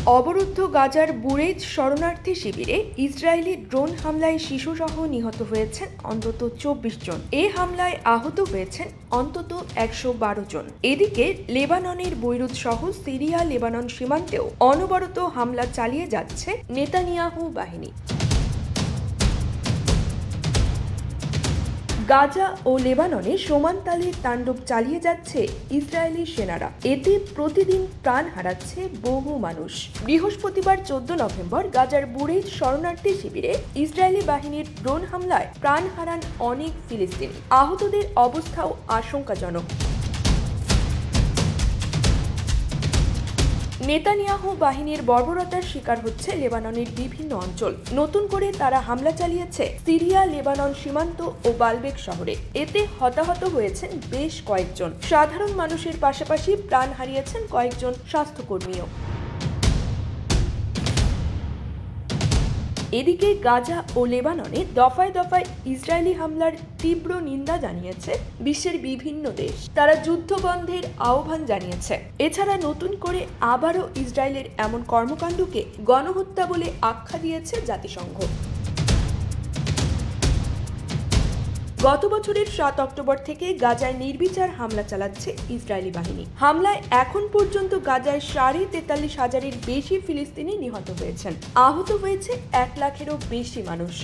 অবরুদ্ধ গাজার বুরেজ শরণার্থী শিবিরে ইসরায়েলি ড্রোন হামলায় শিশুসহ নিহত হয়েছেন অন্তত ২৪ জন। এ হামলায় আহত হয়েছেন অন্তত ১১২ জন। এদিকে লেবাননের বৈরুত সহ সিরিয়া লেবানন সীমান্তেও অনবরত হামলা চালিয়ে যাচ্ছে নেতানিয়াহু বাহিনী। গাজা ও লেবাননে সমান তালে তাণ্ডব চালিয়ে যাচ্ছে ইসরায়েলি সেনারা। এতে প্রতিদিন প্রাণ হারাচ্ছে বহু মানুষ। বৃহস্পতিবার ১৪ নভেম্বর গাজার বুরেজ শরণার্থী শিবিরে ইসরায়েলি বাহিনীর ড্রোন হামলায় প্রাণ হারান অনেক ফিলিস্তিনি। আহতদের অবস্থাও আশঙ্কাজনক। নেতানিয়াহু বাহিনীর বর্বরতার শিকার হচ্ছে লেবাননের বিভিন্ন অঞ্চল। নতুন করে তারা হামলা চালিয়েছে সিরিয়া লেবানন সীমান্ত ও বালবেক শহরে। এতে হতাহত হয়েছেন বেশ কয়েকজন। সাধারণ মানুষের পাশাপাশি প্রাণ হারিয়েছেন কয়েকজন স্বাস্থ্যকর্মীও। এদিকে গাজা ও লেবাননে দফায় দফায় ইসরায়েলি হামলার তীব্র নিন্দা জানিয়েছে বিশ্বের বিভিন্ন দেশ। তারা যুদ্ধবন্ধের আহ্বান জানিয়েছে। এছাড়া নতুন করে আবারও ইসরায়েলের এমন কর্মকাণ্ডকে গণহত্যা বলে আখ্যা দিয়েছে জাতিসংঘ। গত বছরের ৭ অক্টোবর থেকে গাজায় নির্বিচার হামলা চালাচ্ছে ইসরায়েলি বাহিনী। হামলায় এখন পর্যন্ত গাজায় ৪৩,৫০০০-এর বেশি ফিলিস্তিনি নিহত হয়েছেন। আহত হয়েছে ১ লাখেরও বেশি মানুষ।